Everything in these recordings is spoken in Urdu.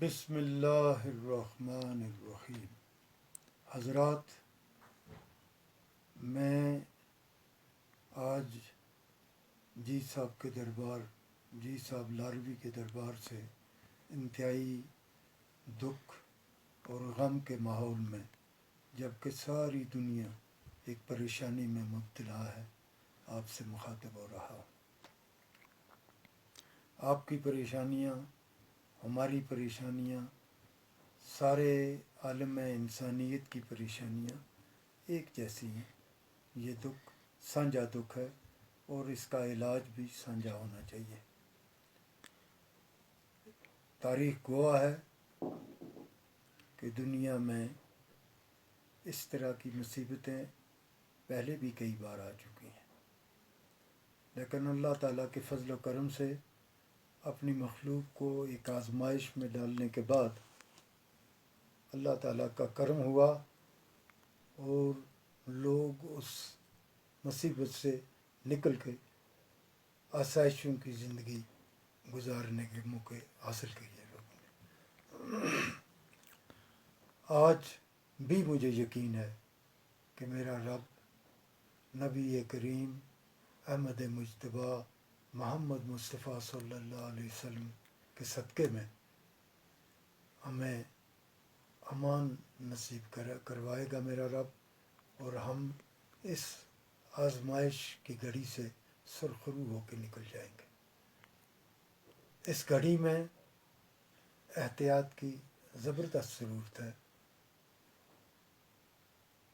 بسم اللہ الرحمن الرحیم۔ حضرات، میں آج جی صاحب کے دربار، جی صاحب لاروی کے دربار سے انتہائی دکھ اور غم کے ماحول میں، جب کہ ساری دنیا ایک پریشانی میں مبتلا ہے، آپ سے مخاطب ہو رہا ہوں۔ آپ کی پریشانیاں، ہماری پریشانیاں، سارے عالم انسانیت کی پریشانیاں ایک جیسی ہیں۔ یہ دکھ سانجھا دکھ ہے اور اس کا علاج بھی سانجھا ہونا چاہیے۔ تاریخ گواہ ہے کہ دنیا میں اس طرح کی مصیبتیں پہلے بھی کئی بار آ چکی ہیں، لیکن اللہ تعالیٰ کے فضل و کرم سے اپنی مخلوق کو ایک آزمائش میں ڈالنے کے بعد اللہ تعالیٰ کا کرم ہوا اور لوگ اس مصیبت سے نکل کے آسائشوں کی زندگی گزارنے کے موقع حاصل کیے لوگوں نے۔ آج بھی مجھے یقین ہے کہ میرا رب نبی کریم احمد مجتبیٰ محمد مصطفیٰ صلی اللہ علیہ وسلم کے صدقے میں ہمیں امان نصیب کروائے گا میرا رب، اور ہم اس آزمائش کی گھڑی سے سرخرو ہو کے نکل جائیں گے۔ اس گھڑی میں احتیاط کی زبردست ضرورت ہے۔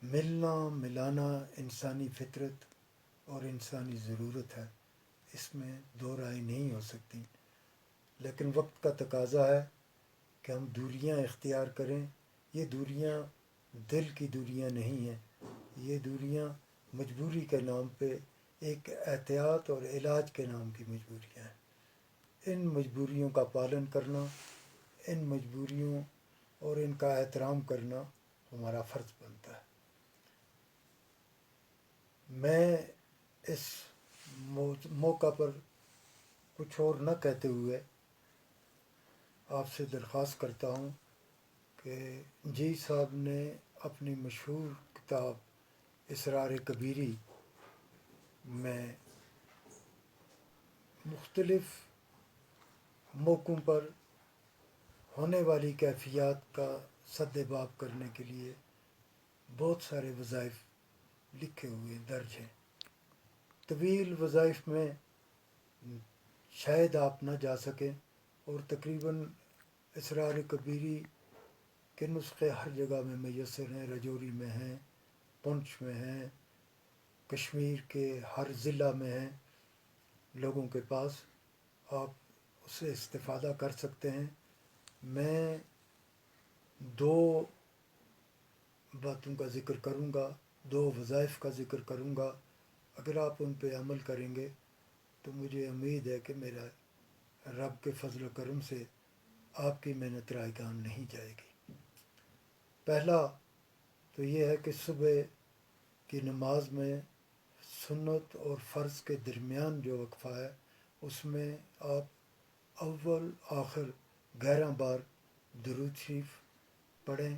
ملنا ملانا انسانی فطرت اور انسانی ضرورت ہے، اس میں دو رائے نہیں ہو سکتی، لیکن وقت کا تقاضا ہے کہ ہم دوریاں اختیار کریں۔ یہ دوریاں دل کی دوریاں نہیں ہیں، یہ دوریاں مجبوری کے نام پہ ایک احتیاط اور علاج کے نام کی مجبوریاں ہیں۔ ان مجبوریوں کا پالن کرنا، ان مجبوریوں اور ان کا احترام کرنا ہمارا فرض بنتا ہے۔ میں اس موقع پر کچھ اور نہ کہتے ہوئے آپ سے درخواست کرتا ہوں کہ جی صاحب نے اپنی مشہور کتاب اسرار کبیری میں مختلف موقعوں پر ہونے والی کیفیات کا سد باب کرنے کے لیے بہت سارے وظائف لکھے ہوئے درج ہیں۔ طویل وظائف میں شاید آپ نہ جا سکیں، اور تقریباً اسرار کبیری کے نسخے ہر جگہ میں میسر ہیں۔ رجوری میں ہیں، پنچ میں ہیں، کشمیر کے ہر ضلع میں ہیں لوگوں کے پاس، آپ اس سے استفادہ کر سکتے ہیں۔ میں دو باتوں کا ذکر کروں گا، دو وظائف کا ذکر کروں گا۔ اگر آپ ان پہ عمل کریں گے تو مجھے امید ہے کہ میرا رب کے فضل و کرم سے آپ کی محنت رائگان نہیں جائے گی۔ پہلا تو یہ ہے کہ صبح کی نماز میں سنت اور فرض کے درمیان جو وقفہ ہے، اس میں آپ اول آخر 11 بار درود شریف پڑھیں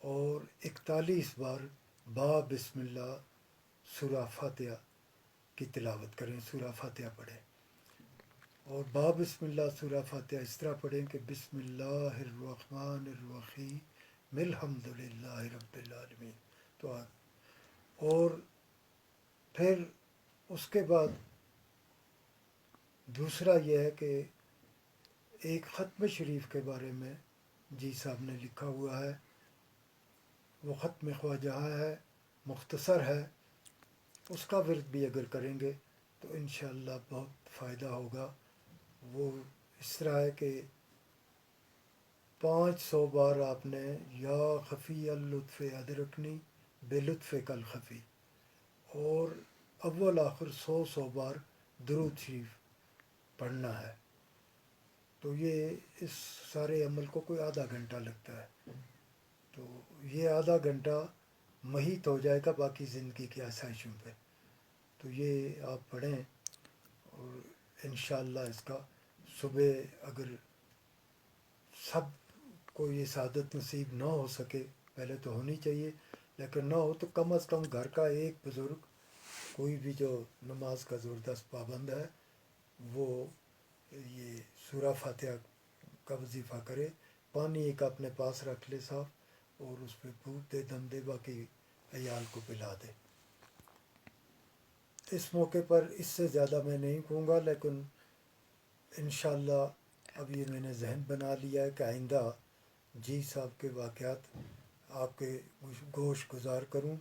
اور 41 بار با بسم اللہ سورہ فاتحہ کی تلاوت کریں، سورہ فاتحہ پڑھیں۔ اور با بسم اللہ سورہ فاتحہ اس طرح پڑھیں کہ بسم اللہ الرحمن الرحیم الحمد للہ رب العالمین۔ تو اور پھر اس کے بعد دوسرا یہ ہے کہ ایک ختم شریف کے بارے میں جی صاحب نے لکھا ہوا ہے، وہ ختم خواجہ ہے، مختصر ہے، اس کا ورد بھی اگر کریں گے تو انشاءاللہ بہت فائدہ ہوگا۔ وہ اس طرح ہے کہ 500 بار آپ نے یا خفی اللطف ادرکنی بے لطف کل خفی، اور اول آخر 100 بار درود شریف پڑھنا ہے۔ تو یہ اس سارے عمل کو کوئی آدھا گھنٹہ لگتا ہے، تو یہ آدھا گھنٹہ محیط ہو جائے گا باقی زندگی کی آسائشوں پہ۔ تو یہ آپ پڑھیں، اور انشاءاللہ اس کا صبح اگر سب کو یہ سعادت نصیب نہ ہو سکے، پہلے تو ہونی چاہیے، لیکن نہ ہو تو کم از کم گھر کا ایک بزرگ کوئی بھی جو نماز کا زبردست پابند ہے وہ یہ سورہ فاتحہ کا وظیفہ کرے، پانی ایک اپنے پاس رکھ لے صاف، اور اس پہ پھونک دے، دم دے، باقی عیال کو پلا دے۔ اس موقع پر اس سے زیادہ میں نہیں کہوں گا، لیکن انشاءاللہ اب یہ میں نے ذہن بنا لیا ہے کہ آئندہ جی صاحب کے واقعات آپ کے گوش گزار کروں۔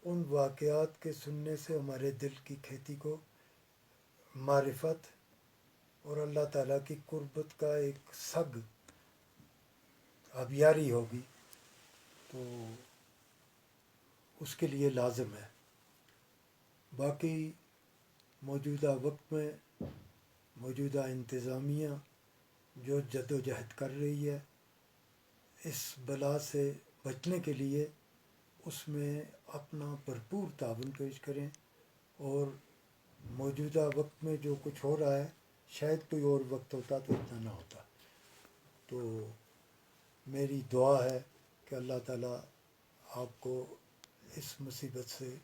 ان واقعات کے سننے سے ہمارے دل کی کھیتی کو معرفت اور اللہ تعالیٰ کی قربت کا ایک سگ آبیاری ہوگی، تو اس کے لیے لازم ہے۔ باقی موجودہ وقت میں موجودہ انتظامیہ جو جد و جہد کر رہی ہے اس بلا سے بچنے کے لیے، اس میں اپنا بھرپور تعاون پیش کریں، اور موجودہ وقت میں جو کچھ ہو رہا ہے شاید کوئی اور وقت ہوتا تو اتنا نہ ہوتا۔ تو میری دعا ہے کہ اللہ تعالیٰ آپ کو اس مصیبت سے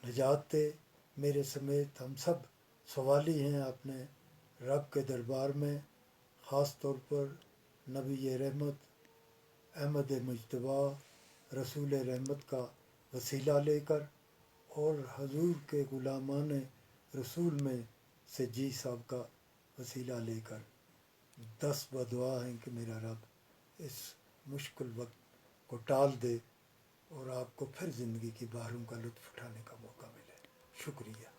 نجات دے۔ میرے سمیت ہم سب سوالی ہیں اپنے رب کے دربار میں، خاص طور پر نبی رحمت احمد مجتبیٰ رسول رحمت کا وسیلہ لے کر، اور حضور کے غلامان رسول میں سے جی صاحب کا وسیلہ لے کر دست بدعا ہیں کہ میرا رب اس مشکل وقت کو ٹال دے اور آپ کو پھر زندگی کی بہاروں کا لطف اٹھانے کا موقع ملے۔ شکریہ۔